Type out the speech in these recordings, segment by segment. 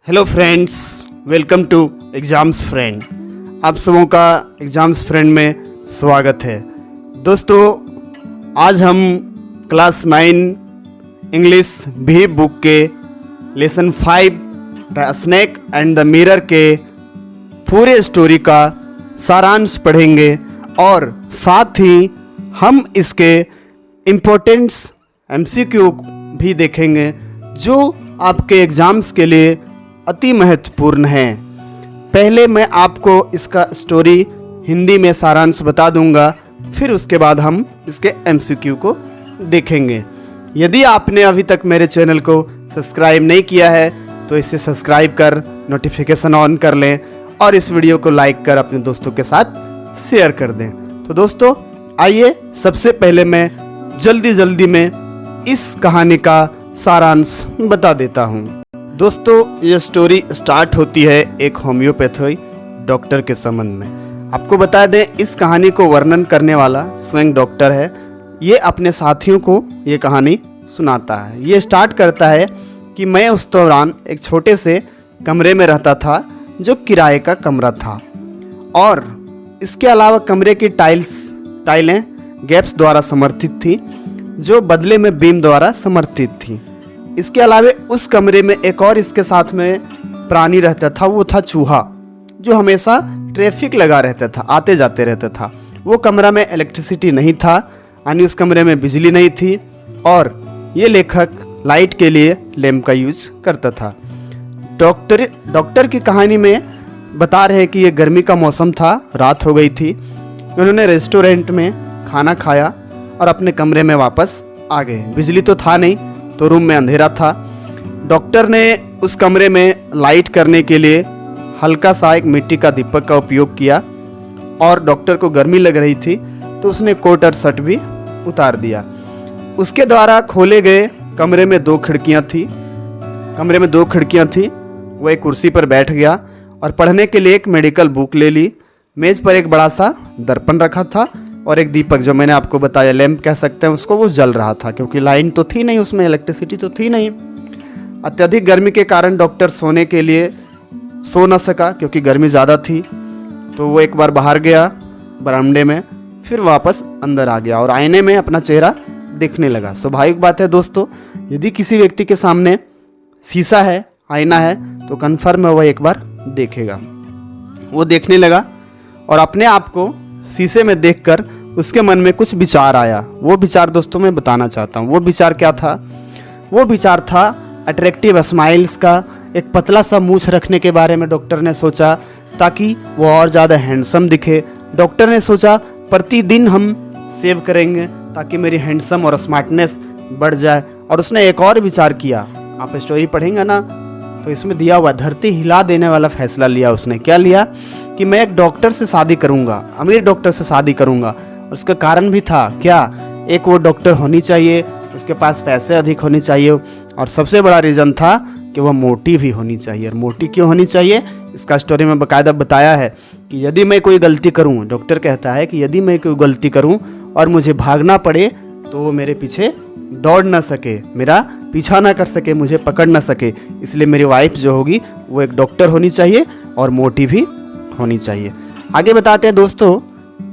Hello friends, welcome to exams friend. आप सबों का एग्ज़ाम्स फ्रेंड में स्वागत है। दोस्तों, आज हम क्लास 9 इंग्लिश भी बुक के lesson 5 the snake and the mirror के पूरे स्टोरी का सारांश पढ़ेंगे और साथ ही हम इसके इम्पोर्टेंट्स MCQ भी देखेंगे जो आपके एग्ज़ाम्स के लिए अति महत्वपूर्ण है। पहले मैं आपको इसका स्टोरी हिंदी में सारांश बता दूंगा, फिर उसके बाद हम इसके MCQ को देखेंगे। यदि आपने अभी तक मेरे चैनल को सब्सक्राइब नहीं किया है तो इसे सब्सक्राइब कर नोटिफिकेशन ऑन कर लें और इस वीडियो को लाइक कर अपने दोस्तों के साथ शेयर कर दें। तो दोस्तों, आइए सबसे पहले मैं जल्दी में इस कहानी का सारांश बता देता हूँ। दोस्तों, ये स्टोरी स्टार्ट होती है एक होम्योपैथी डॉक्टर के संबंध में। आपको बता दें, इस कहानी को वर्णन करने वाला स्वयं डॉक्टर है। ये अपने साथियों को ये कहानी सुनाता है। ये स्टार्ट करता है कि मैं उस दौरान एक छोटे से कमरे में रहता था जो किराए का कमरा था और इसके अलावा कमरे की टाइलें गैप्स द्वारा समर्थित थी जो बदले में बीम द्वारा समर्थित थी। इसके अलावा उस कमरे में एक और इसके साथ में प्राणी रहता था, वो था चूहा जो हमेशा ट्रैफिक लगा रहता था, आते जाते रहता था। वो कमरा में इलेक्ट्रिसिटी नहीं था, यानी उस कमरे में बिजली नहीं थी और ये लेखक लाइट के लिए लैंप का यूज करता था। डॉक्टर की कहानी में बता रहे हैं कि ये गर्मी का मौसम था, रात हो गई थी। उन्होंने रेस्टोरेंट में खाना खाया और अपने कमरे में वापस आ गए। बिजली तो था नहीं तो रूम में अंधेरा था। डॉक्टर ने उस कमरे में लाइट करने के लिए हल्का सा एक मिट्टी का दीपक का उपयोग किया और डॉक्टर को गर्मी लग रही थी तो उसने कोट और शर्ट भी उतार दिया। उसके द्वारा खोले गए कमरे में 2 खिड़कियां थी। वो एक कुर्सी पर बैठ गया और पढ़ने के लिए एक मेडिकल बुक ले ली। मेज पर एक बड़ा सा दर्पण रखा था और एक दीपक, जो मैंने आपको बताया लैंप कह सकते हैं उसको, वो जल रहा था क्योंकि लाइन तो थी नहीं, उसमें इलेक्ट्रिसिटी तो थी नहीं। अत्यधिक गर्मी के कारण डॉक्टर सोने के लिए सो न सका क्योंकि गर्मी ज़्यादा थी। तो वो एक बार बाहर गया बरामदे में, फिर वापस अंदर आ गया और आईने में अपना चेहरा देखने लगा। स्वाभाविक बात है दोस्तों, यदि किसी व्यक्ति के सामने शीशा है, आईना है, तो कन्फर्म है वह एक बार देखेगा। वो देखने लगा और अपने आप को शीशे में देखकर उसके मन में कुछ विचार आया। वो विचार दोस्तों मैं बताना चाहता हूँ। वो विचार क्या था? वो विचार था अट्रैक्टिव स्माइल्स का। एक पतला सा मूछ रखने के बारे में डॉक्टर ने सोचा ताकि वो और ज़्यादा हैंडसम दिखे। डॉक्टर ने सोचा प्रतिदिन हम सेव करेंगे ताकि मेरी हैंडसम और स्मार्टनेस बढ़ जाए। और उसने एक और विचार किया, आप स्टोरी पढ़ेंगे ना तो इसमें दिया हुआ धरती हिला देने वाला फैसला लिया उसने। क्या लिया? कि मैं एक डॉक्टर से शादी करूंगा, अमीर डॉक्टर से शादी करूंगा। और उसका कारण भी था क्या? एक वो डॉक्टर होनी चाहिए, उसके पास पैसे अधिक होने चाहिए और सबसे बड़ा रीज़न था कि वह मोटी भी होनी चाहिए। और मोटी क्यों होनी चाहिए, इसका स्टोरी में बाकायदा बताया है कि यदि मैं कोई गलती करूं, डॉक्टर कहता है कि यदि मैं कोई गलती करूं और मुझे भागना पड़े तो वो मेरे पीछे दौड़ ना सके, मेरा पीछा ना कर सके, मुझे पकड़ ना सके। इसलिए मेरी वाइफ जो होगी वो एक डॉक्टर होनी चाहिए और मोटी भी होनी चाहिए। आगे बताते हैं दोस्तों,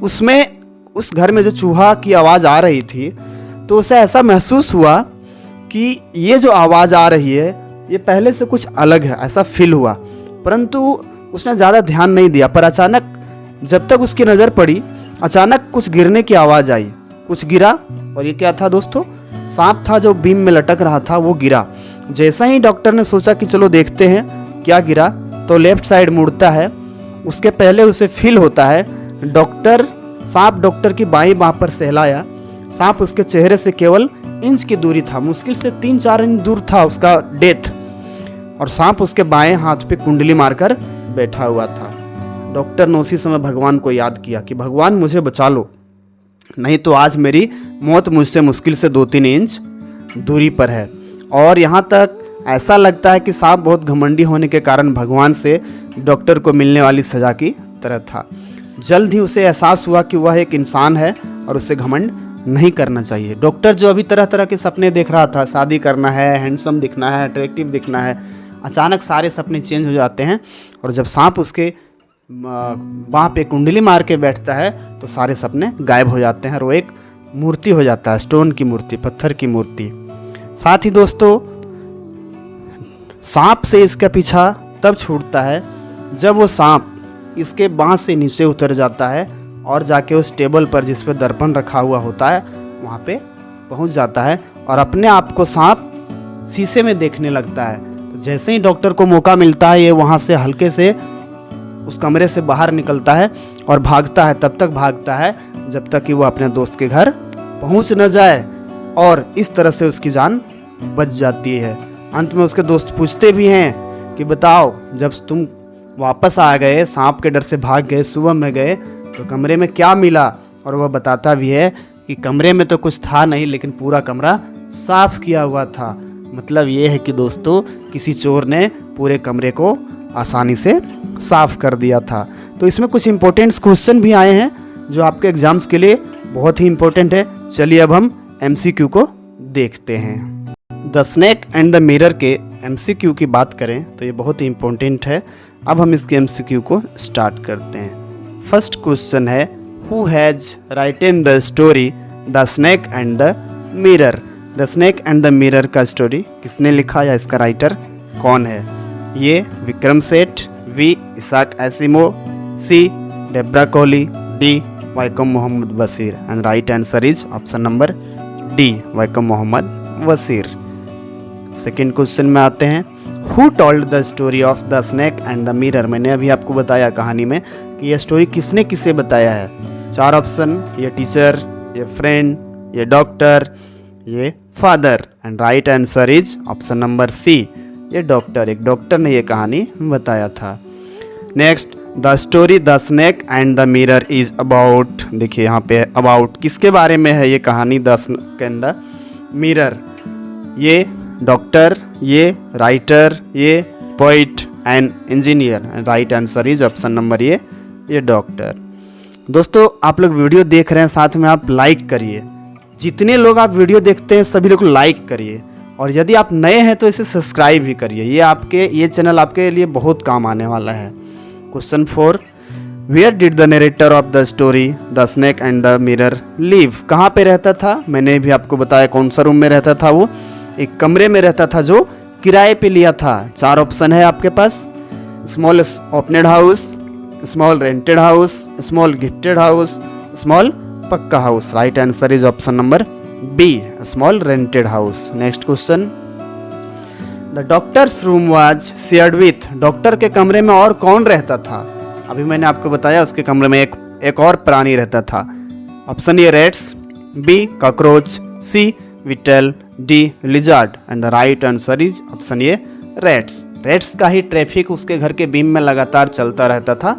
उसमें उस घर में जो चूहा की आवाज़ आ रही थी तो उसे ऐसा महसूस हुआ कि ये जो आवाज़ आ रही है ये पहले से कुछ अलग है, ऐसा फील हुआ। परंतु उसने ज़्यादा ध्यान नहीं दिया। पर अचानक जब तक उसकी नज़र पड़ी, अचानक कुछ गिरने की आवाज़ आई। कुछ गिरा और ये क्या था दोस्तों? सांप था जो बीम में लटक रहा था, वो गिरा। जैसा ही डॉक्टर ने सोचा कि चलो देखते हैं क्या गिरा, तो लेफ्ट साइड मुड़ता है। उसके पहले उसे फील होता है सांप डॉक्टर की बाईं बाँह पर सहलाया। सांप उसके चेहरे से केवल इंच की दूरी था, मुश्किल से 3-4 इंच दूर था उसका डेथ। और सांप उसके बाएं हाथ पे कुंडली मारकर बैठा हुआ था। डॉक्टर ने उसी समय भगवान को याद किया कि भगवान मुझे बचा लो, नहीं तो आज मेरी मौत मुझसे मुश्किल से 2-3 इंच दूरी पर है। और यहाँ तक ऐसा लगता है कि सांप बहुत घमंडी होने के कारण भगवान से डॉक्टर को मिलने वाली सज़ा की तरह था। जल्द ही उसे एहसास हुआ कि वह एक इंसान है और उसे घमंड नहीं करना चाहिए। डॉक्टर जो अभी तरह तरह के सपने देख रहा था, शादी करना है, हैंडसम दिखना है, अट्रैक्टिव दिखना है, अचानक सारे सपने चेंज हो जाते हैं और जब सांप उसके बाँह पे कुंडली मार के बैठता है तो सारे सपने गायब हो जाते हैं और वो एक मूर्ति हो जाता है, स्टोन की मूर्ति, पत्थर की मूर्ति। साथ ही दोस्तों सांप से इसका पीछा तब छूटता है जब वो सांप इसके बाँह से नीचे उतर जाता है और जाके उस टेबल पर जिस पे दर्पण रखा हुआ होता है वहाँ पे पहुँच जाता है और अपने आप को सांप शीशे में देखने लगता है। तो जैसे ही डॉक्टर को मौका मिलता है ये वहाँ से हल्के से उस कमरे से बाहर निकलता है और भागता है, तब तक भागता है जब तक कि वो अपने दोस्त के घर पहुँच न जाए और इस तरह से उसकी जान बच जाती है। अंत में उसके दोस्त पूछते भी हैं कि बताओ जब तुम वापस आ गए, सांप के डर से भाग गए, सुबह में गए तो कमरे में क्या मिला, और वह बताता भी है कि कमरे में तो कुछ था नहीं लेकिन पूरा कमरा साफ किया हुआ था। मतलब ये है कि दोस्तों किसी चोर ने पूरे कमरे को आसानी से साफ कर दिया था। तो इसमें कुछ इंपॉर्टेंट क्वेश्चन भी आए हैं जो आपके एग्जाम्स के लिए बहुत ही इंपॉर्टेंट है। चलिए अब हम MCQ को देखते हैं। The snake and the mirror के MCQ की बात करें तो ये बहुत ही इंपॉर्टेंट है। अब हम इसके MCQ को स्टार्ट करते हैं। फर्स्ट क्वेश्चन है who has written the story the snake and the mirror. The snake and the mirror का स्टोरी किसने लिखा या इसका राइटर कौन है? ये Vikram Seth, B Isaac Asimov, C Debra Kohli, D Vaikom Muhammad Basheer. And right answer is option number D Vaikom Muhammad Basheer. Second question में आते हैं who told the story of the snake and the mirror. मैंने अभी आपको बताया कहानी में कि यह स्टोरी किसने किसे बताया है। चार ऑप्शन, ये टीचर, ये फ्रेंड, ये डॉक्टर, ये father. And right answer is option number C, ये डॉक्टर, एक डॉक्टर ने ये कहानी बताया था। Next the story the snake and the mirror is about. देखिए यहाँ पे अबाउट किसके बारे में है ये कहानी, the snake and the mirror. ये डॉक्टर, ये राइटर, ये poet and engineer. Right answer is option number ये डॉक्टर। दोस्तों आप लोग वीडियो देख रहे हैं, साथ में आप लाइक करिए। जितने लोग आप वीडियो देखते हैं सभी लोग लाइक करिए और यदि आप नए हैं तो इसे सब्सक्राइब भी करिए। ये चैनल आपके लिए बहुत काम आने वाला है। Question 4 where did the narrator of the story the snake and the mirror live. कहाँ पे रहता था? मैंने भी आपको बताया कौन सा रूम में रहता था। वो एक कमरे में रहता था जो किराए पे लिया था। चार ऑप्शन है आपके पास, small opened house, small rented house, small gifted house, small pucca house. Right answer is option number B, small rented house. Next question the doctor's room was shared with. Doctor के कमरे में और कौन रहता था? अभी मैंने आपको बताया उसके कमरे में एक और प्राणी रहता था। Option A rats, B cockroach, C beetle, D lizard. And the right answer is option A rats. Rats का ही ट्रैफिक उसके घर के बीम में लगातार चलता रहता था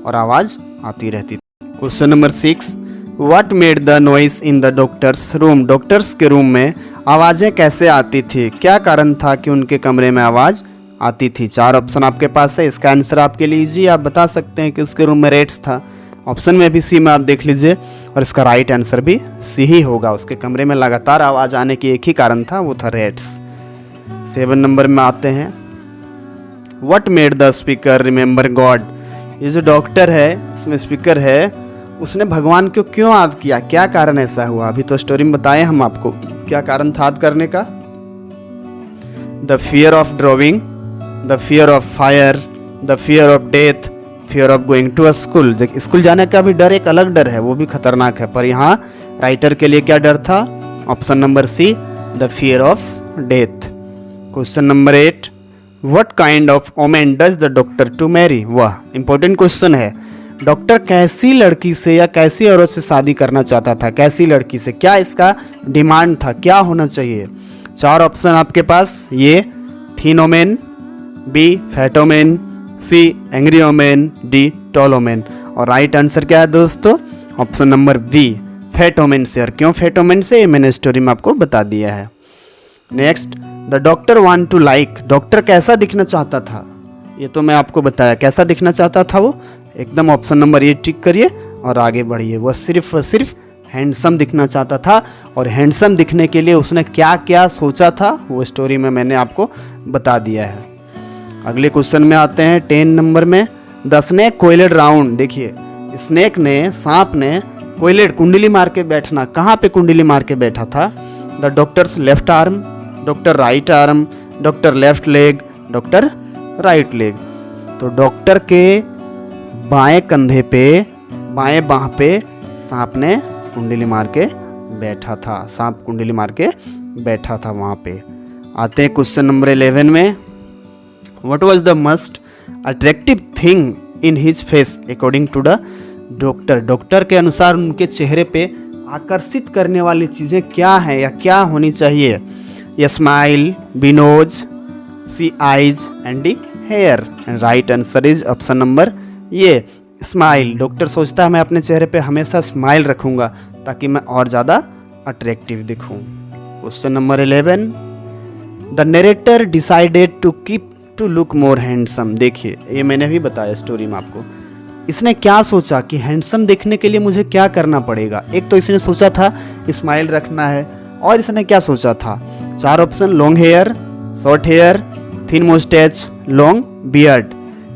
और आवाज आती रहती थी। Question number 6 what made the noise in the doctor's room. Doctors के रूम में आवाज़ें कैसे आती थी? क्या कारण था कि उनके कमरे में आवाज़ आती थी? चार ऑप्शन आपके पास है, इसका आंसर आपके लिए इजी, आप बता सकते हैं कि उसके रूम में रेट्स था। ऑप्शन में भी सी में आप देख लीजिए और इसका राइट आंसर भी सी ही होगा। उसके कमरे में लगातार आवाज़ आने की एक ही कारण था, वो था रेट्स। 7 नंबर में आते हैं what made the speaker remember God. ये जो डॉक्टर है इसमें स्पीकर है, उसने भगवान को क्यों याद किया? क्या कारण ऐसा हुआ? अभी तो स्टोरी में बताए हम आपको क्या कारण था याद करने का। The fear of drowning, the fear of fire, the fear of death, fear of going to a school. School जाने का भी डर एक अलग डर है, वो भी खतरनाक है, पर यहाँ राइटर के लिए क्या डर था? Option number C, the fear of death. Question number 8 what kind of women does the doctor to marry. वह इंपॉर्टेंट क्वेश्चन है। डॉक्टर कैसी लड़की से या कैसी औरत से शादी करना चाहता था? कैसी लड़की से, क्या इसका डिमांड था, क्या होना चाहिए? चार ऑप्शन आपके पास, ये थीनोमेन, बी फैटोमेन, सी एंग्रियोमेन, डी टोलोमेन। और राइट आंसर क्या है दोस्तों? ऑप्शन नंबर बी फैटोमेन से। और क्यों फैटोमेन से ये मैंने स्टोरी में आपको बता दिया है। Next the doctor want to like. Doctor कैसा दिखना चाहता था? ये तो मैं आपको बताया कैसा दिखना चाहता था वो। एकदम ऑप्शन नंबर ये टिक करिए और आगे बढ़िए। वह सिर्फ हैंडसम दिखना चाहता था और हैंडसम दिखने के लिए उसने क्या क्या सोचा था वो स्टोरी में मैंने आपको बता दिया है। अगले क्वेश्चन में आते हैं 10 नंबर में। The snake coiled round. देखिए स्नेक ने, सांप ने कोइलेड कुंडली मार के बैठना, कहाँ पे कुंडली मार के बैठा था? The doctors left arm, doctor right arm, doctor left leg, doctor right leg. तो डॉक्टर के बाएं कंधे पे, बाएं बाह पे सांप ने कुंडली मार के बैठा था, सांप कुंडली मार के बैठा था वहाँ पे। आते हैं क्वेश्चन नंबर 11 में। What was the most attractive thing in his face according to the doctor. Doctor के अनुसार उनके चेहरे पे आकर्षित करने वाली चीज़ें क्या हैं या क्या होनी चाहिए? A smile, B nose, C eyes and D hair. And right answer is option number A, smile. Doctor सोचता है मैं अपने चेहरे पे हमेशा स्माइल रखूँगा ताकि मैं और ज़्यादा अट्रैक्टिव दिखूँ। Question number 11। The narrator decided to keep to look more handsome. देखिए ये मैंने भी बताया स्टोरी में आपको। इसने क्या सोचा कि हैंडसम दिखने के लिए मुझे क्या करना पड़ेगा? एक तो इसने सोचा था स्माइल रखना है, और इसने क्या सोचा था? 4 option, long hair, short hair, thin moustache, long beard.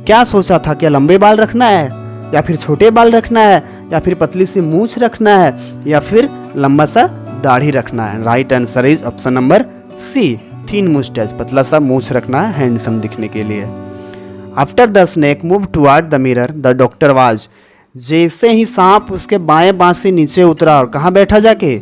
क्या सोचा था? क्या लंबे बाल रखना है, या फिर छोटे बाल रखना है, या फिर पतली सी मूछ रखना है, या फिर लंबा सा दाढ़ी रखना है? Right answer is option number C, thin moustache, पतला सा मूछ रखना है हैंडसम दिखने के लिए। After the snake move toward the mirror the doctor was. जैसे ही सांप उसके बाएं बांह से नीचे उतरा और कहाँ बैठा जाके?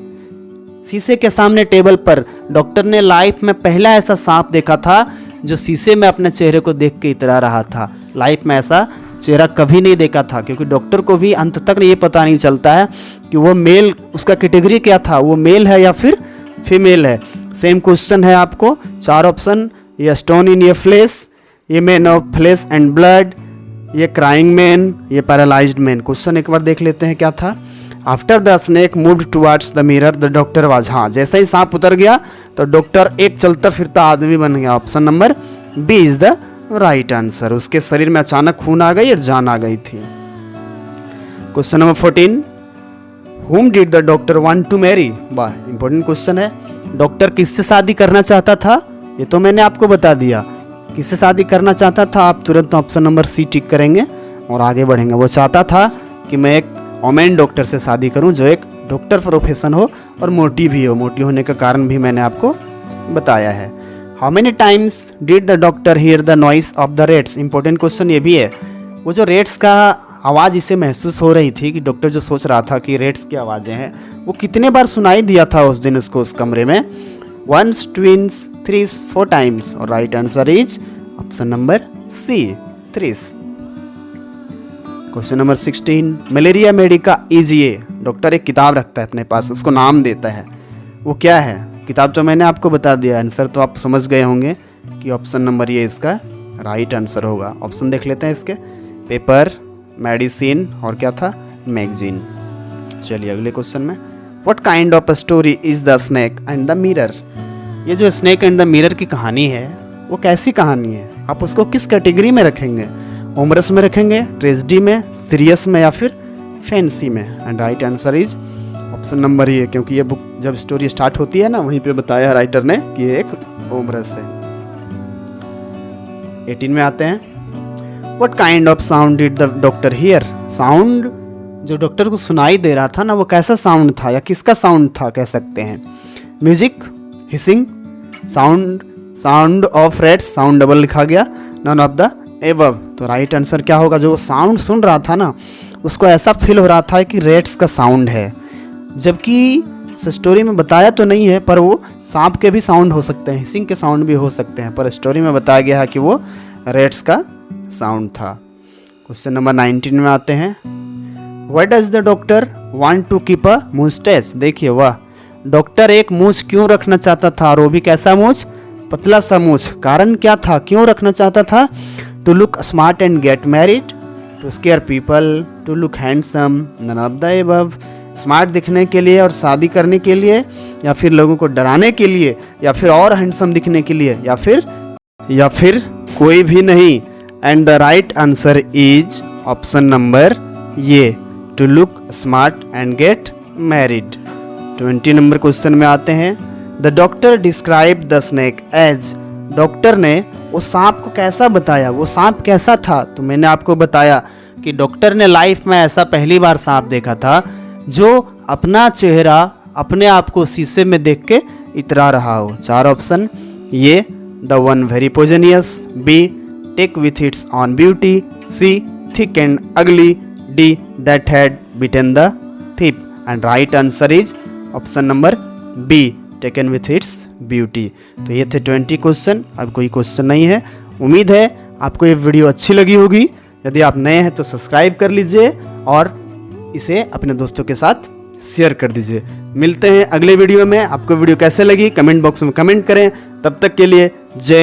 शीशे के सामने टेबल पर। डॉक्टर ने लाइफ में पहला ऐसा सांप देखा था जो शीशे में अपने चेहरे को देख के इतरा रहा था। लाइफ में ऐसा चेहरा कभी नहीं देखा था, क्योंकि डॉक्टर को भी अंत तक ये पता नहीं चलता है कि वो मेल, उसका कैटेगरी क्या था, वो मेल है या फिर फीमेल है। सेम क्वेश्चन है आपको, 4 ऑप्शन। ये stone in a flesh, a man of flesh and blood, a crying man, a paralysed man. Question एक बार देख लेते हैं क्या था। After the snake moved towards the mirror the doctor was. हाँ, जैसे ही सांप उतर गया तो डॉक्टर एक चलता फिरता आदमी बन गया। Option number B is the right answer. उसके शरीर में अचानक खून आ गई और जान आ गई थी। Question number 14। Whom did the doctor want to marry? वाह, इंपॉर्टेंट क्वेश्चन है। डॉक्टर किससे शादी करना चाहता था? ये तो मैंने आपको बता दिया। किससे शादी करना चाहता था? आप तुरंत ऑप्शन नंबर सी टिक करेंगे और आगे बढ़ेंगे। वो चाहता था कि मैं एक वोमेन डॉक्टर से शादी करूं जो एक डॉक्टर प्रोफेशन हो और मोटी भी हो। मोटी होने का कारण भी मैंने आपको बताया है। How many times did the doctor here the noise of the rates? Important question ये भी है। वो जो रेट्स का आवाज़ इसे महसूस हो रही थी, कि डॉक्टर जो सोच रहा था कि रेट्स की आवाज़ें हैं, वो कितने बार सुनाई दिया था उस दिन उसको उस कमरे में? 1, 2, 3, 4 टाइम्स। और right answer is option number C, 3। Question number 16। Malaria medica is ये। डॉक्टर एक किताब रखता है अपने पास, उसको नाम देता है, वो क्या है? किताब तो मैंने आपको बता दिया, आंसर तो आप समझ गए होंगे कि ऑप्शन नंबर ये इसका राइट आंसर होगा। ऑप्शन देख लेते हैं इसके। पेपर, मेडिसिन और क्या था? मैगजीन। चलिए अगले क्वेश्चन में। What kind of story is the snake and the mirror? ये जो स्नेक एंड द मिरर की कहानी है वो कैसी कहानी है? आप उसको किस कैटेगरी में रखेंगे? ह्यूमरस में रखेंगे, ट्रेजेडी में, सीरियस में, या फिर फैंसी में? And right answer is option number ये, क्योंकि ये बुक जब स्टोरी स्टार्ट होती है ना, वहीं पे बताया राइटर ने कि ये एक ह्यूमरस है। 18 में आते हैं। What kind of sound did the doctor hear? Sound जो डॉक्टर को सुनाई दे रहा था ना, वो कैसा साउंड था या किसका साउंड था कह सकते हैं? Music, hissing, sound of rates, sound double लिखा गया, नन ऑफ द एबव। तो राइट आंसर क्या होगा? जो साउंड सुन रहा था ना, उसको ऐसा फील हो रहा था कि रेट्स का साउंड है, जबकि स्टोरी में बताया तो नहीं है, पर वो सांप के भी साउंड हो सकते हैं, हिसिंग के साउंड भी हो सकते हैं, पर स्टोरी में बताया गया है कि वो रेट्स का साउंड था। क्वेश्चन नंबर 19 में आते हैं। Why does the doctor want to keep a moustache? देखिए वाह, डॉक्टर एक मूछ क्यों रखना चाहता था, और वो भी कैसा मूछ? पतला सा मूछ। कारण क्या था, क्यों रखना चाहता था? To look smart and get married, to scare people, to look handsome, none of the above. Smart दिखने के लिए और शादी करने के लिए, या फिर लोगों को डराने के लिए, या फिर और हैंडसम दिखने के लिए, या फिर कोई भी नहीं। And the right answer is option number A, to look smart and get married. 20 number question में आते हैं। The doctor describe the snake as. Doctor ने वो सांप को कैसा बताया, वो सांप कैसा था? तो मैंने आपको बताया कि डॉक्टर ने लाइफ में ऐसा पहली बार सांप देखा था जो अपना चेहरा अपने आप को शीशे में देख के इतरा रहा हो। 4 option, A the one very poisonous, B take with its own beauty, C thick and ugly, D that had bitten the thief. And right answer is option number B taken with its beauty. तो ये थे 20 question, अब कोई question नहीं है। उम्मीद है आपको ये वीडियो अच्छी लगी होगी। यदि आप नए हैं तो सब्सक्राइब कर लीजिए और इसे अपने दोस्तों के साथ शेयर कर दीजिए। मिलते हैं अगले वीडियो में। आपको वीडियो कैसे लगी कमेंट बॉक्स में कमेंट करें। तब तक के लिए जय